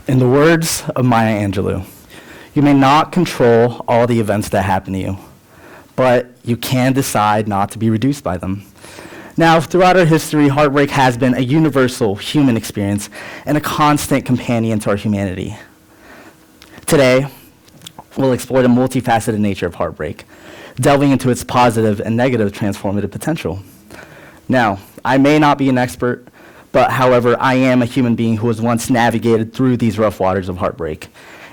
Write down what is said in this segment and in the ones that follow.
In the words of Maya Angelou, you may not control all the events that happen to you, but you can decide not to be reduced by them. Now, throughout our history, heartbreak has been a universal human experience and a constant companion to our humanity. Today, we'll explore the multifaceted nature of heartbreak, delving into its positive and negative transformative potential. Now, I may not be an expert, but however, I am a human being who has once navigated through these rough waters of heartbreak.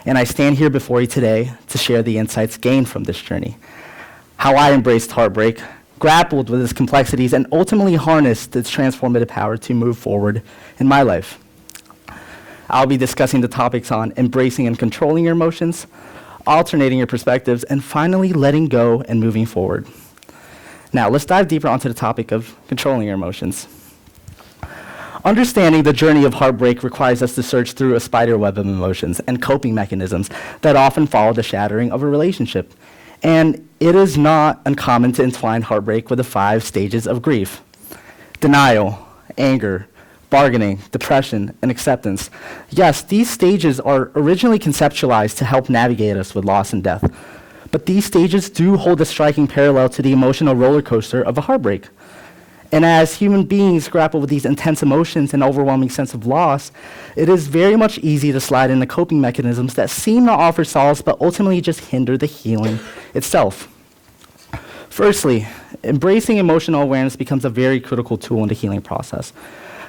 And I stand here before you today to share the insights gained from this journey, how I embraced heartbreak, grappled with its complexities, and ultimately harnessed its transformative power to move forward in my life. I'll be discussing the topics on embracing and controlling your emotions, alternating your perspectives, and finally letting go and moving forward. Now, let's dive deeper onto the topic of controlling your emotions. Understanding the journey of heartbreak requires us to search through a spider web of emotions and coping mechanisms that often follow the shattering of a relationship. And it is not uncommon to entwine heartbreak with the 5 stages of grief: denial, anger, bargaining, depression, and acceptance. Yes, these stages are originally conceptualized to help navigate us with loss and death. But these stages do hold a striking parallel to the emotional roller coaster of a heartbreak. And as human beings grapple with these intense emotions and overwhelming sense of loss, it is very much easy to slide into coping mechanisms that seem to offer solace but ultimately just hinder the healing itself. Firstly, embracing emotional awareness becomes a very critical tool in the healing process.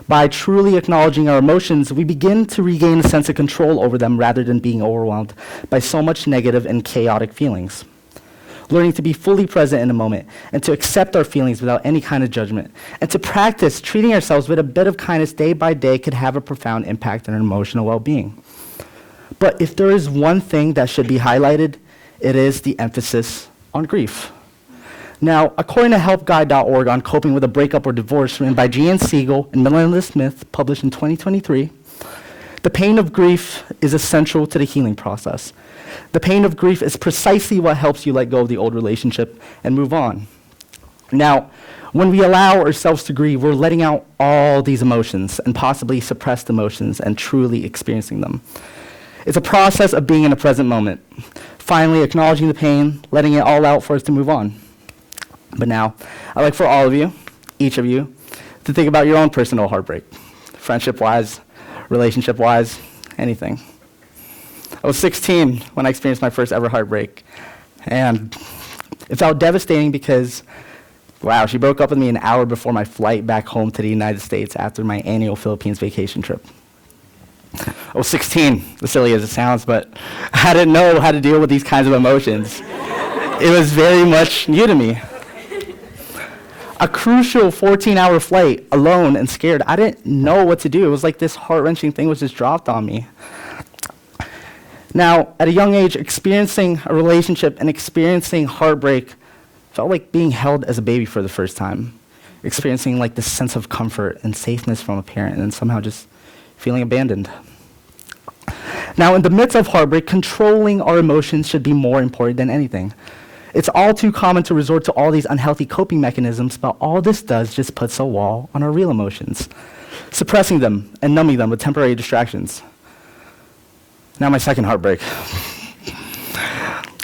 By truly acknowledging our emotions, we begin to regain a sense of control over them rather than being overwhelmed by so much negative and chaotic feelings. Learning to be fully present in the moment and to accept our feelings without any kind of judgment, and to practice treating ourselves with a bit of kindness day by day could have a profound impact on our emotional well-being. But if there is one thing that should be highlighted, it is the emphasis on grief. Now, according to helpguide.org on coping with a breakup or divorce, written by Jean Siegel and Melinda Smith, published in 2023, the pain of grief is essential to the healing process. The pain of grief is precisely what helps you let go of the old relationship and move on. Now, when we allow ourselves to grieve, we're letting out all these emotions and possibly suppressed emotions and truly experiencing them. It's a process of being in the present moment, finally acknowledging the pain, letting it all out for us to move on. But now, I'd like for all of you, each of you, to think about your own personal heartbreak, friendship-wise, relationship-wise, anything. I was 16 when I experienced my first ever heartbreak. And it felt devastating because, wow, she broke up with me an hour before my flight back home to the United States after my annual Philippines vacation trip. I was 16, as silly as it sounds, but I didn't know how to deal with these kinds of emotions. It was very much new to me. A crucial 14-hour flight, alone and scared. I didn't know what to do. It was like this heart-wrenching thing was just dropped on me. Now, at a young age, experiencing a relationship and experiencing heartbreak felt like being held as a baby for the first time, experiencing like this sense of comfort and safeness from a parent and somehow just feeling abandoned. Now, in the midst of heartbreak, controlling our emotions should be more important than anything. It's all too common to resort to all these unhealthy coping mechanisms, but all this does just puts a wall on our real emotions, suppressing them and numbing them with temporary distractions. Now my second heartbreak.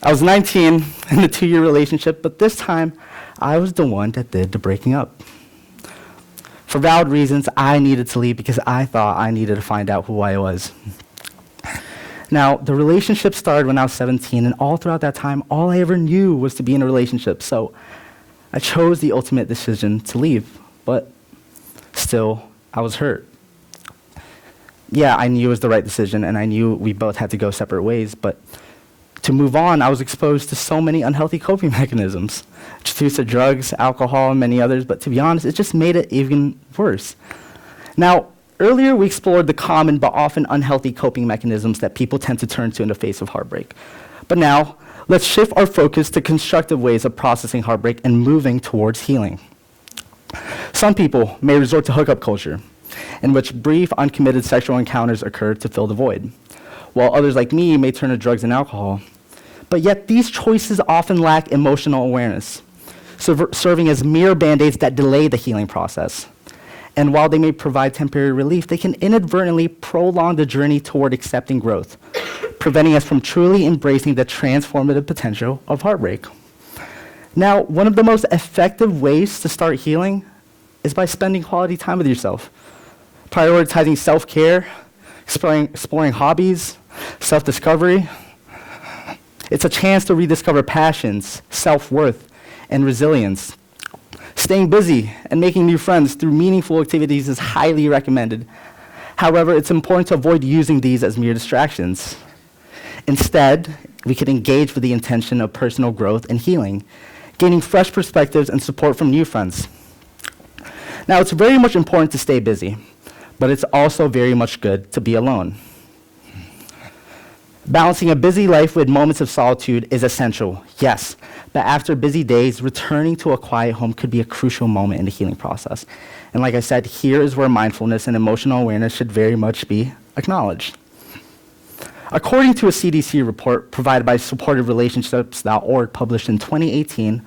I was 19 in a 2-year relationship, but this time I was the one that did the breaking up. For valid reasons, I needed to leave because I thought I needed to find out who I was. Now, the relationship started when I was 17, and all throughout that time, all I ever knew was to be in a relationship. So I chose the ultimate decision to leave, but still, I was hurt. Yeah, I knew it was the right decision, and I knew we both had to go separate ways, but to move on, I was exposed to so many unhealthy coping mechanisms, use of drugs, alcohol, and many others, but to be honest, it just made it even worse. Now, earlier we explored the common but often unhealthy coping mechanisms that people tend to turn to in the face of heartbreak. But now, let's shift our focus to constructive ways of processing heartbreak and moving towards healing. Some people may resort to hookup culture, in which brief, uncommitted sexual encounters occur to fill the void, while others like me may turn to drugs and alcohol. But yet these choices often lack emotional awareness, serving as mere band-aids that delay the healing process. And while they may provide temporary relief, they can inadvertently prolong the journey toward accepting growth, preventing us from truly embracing the transformative potential of heartbreak. Now, one of the most effective ways to start healing is by spending quality time with yourself, prioritizing self-care, exploring hobbies, self-discovery. It's a chance to rediscover passions, self-worth, and resilience. Staying busy and making new friends through meaningful activities is highly recommended. However, it's important to avoid using these as mere distractions. Instead, we can engage with the intention of personal growth and healing, gaining fresh perspectives and support from new friends. Now, it's very much important to stay busy, but it's also very much good to be alone. Balancing a busy life with moments of solitude is essential, yes, but after busy days, returning to a quiet home could be a crucial moment in the healing process. And like I said, here is where mindfulness and emotional awareness should very much be acknowledged. According to a CDC report provided by supportiverelationships.org published in 2018,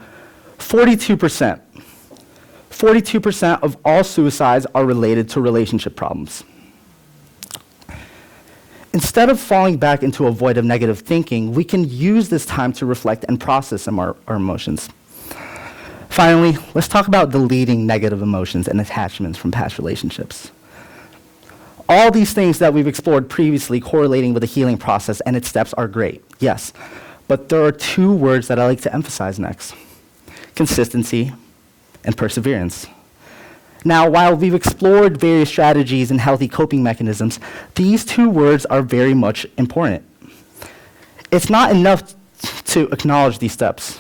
42% of all suicides are related to relationship problems. Instead of falling back into a void of negative thinking, we can use this time to reflect and process our emotions. Finally, let's talk about deleting negative emotions and attachments from past relationships. All these things that we've explored previously correlating with the healing process and its steps are great, yes, but there are two words that I like to emphasize next: consistency and perseverance. Now, while we've explored various strategies and healthy coping mechanisms, these two words are very much important. It's not enough to acknowledge these steps.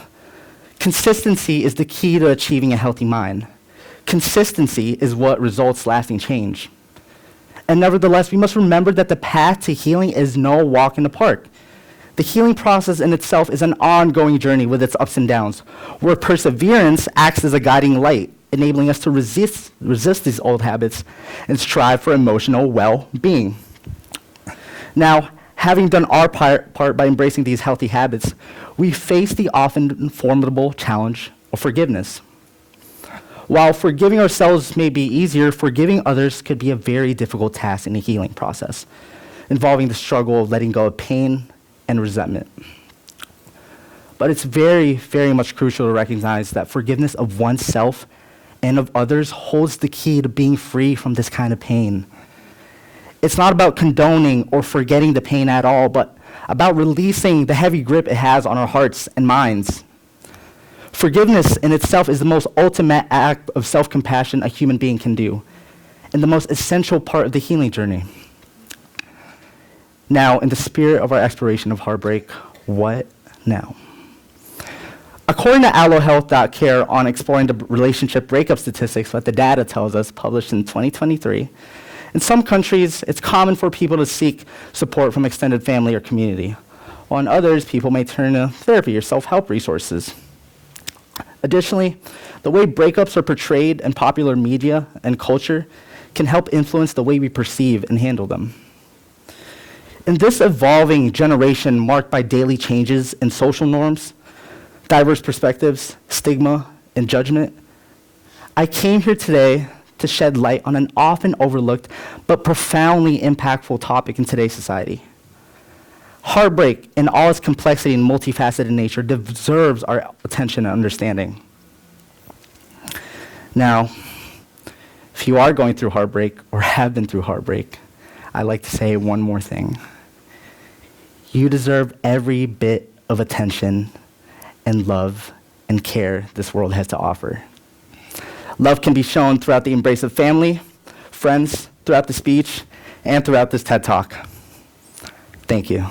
Consistency is the key to achieving a healthy mind. Consistency is what results lasting change. And nevertheless, we must remember that the path to healing is no walk in the park. The healing process in itself is an ongoing journey with its ups and downs, where perseverance acts as a guiding light, enabling us to resist these old habits and strive for emotional well-being. Now, having done our part by embracing these healthy habits, we face the often formidable challenge of forgiveness. While forgiving ourselves may be easier, forgiving others could be a very difficult task in the healing process, involving the struggle of letting go of pain and resentment. But it's very, very much crucial to recognize that forgiveness of oneself and of others holds the key to being free from this kind of pain. It's not about condoning or forgetting the pain at all, but about releasing the heavy grip it has on our hearts and minds. Forgiveness in itself is the most ultimate act of self-compassion a human being can do, and the most essential part of the healing journey. Now, in the spirit of our exploration of heartbreak, what now? According to allohealth.care on exploring the relationship breakup statistics, what the data tells us, published in 2023, in some countries, it's common for people to seek support from extended family or community, while in others, people may turn to therapy or self-help resources. Additionally, the way breakups are portrayed in popular media and culture can help influence the way we perceive and handle them. In this evolving generation marked by daily changes in social norms, diverse perspectives, stigma, and judgment, I came here today to shed light on an often overlooked but profoundly impactful topic in today's society. Heartbreak, in all its complexity and multifaceted nature, deserves our attention and understanding. Now, if you are going through heartbreak or have been through heartbreak, I'd like to say one more thing. You deserve every bit of attention and love and care this world has to offer. Love can be shown throughout the embrace of family, friends, throughout the speech, and throughout this TED Talk. Thank you.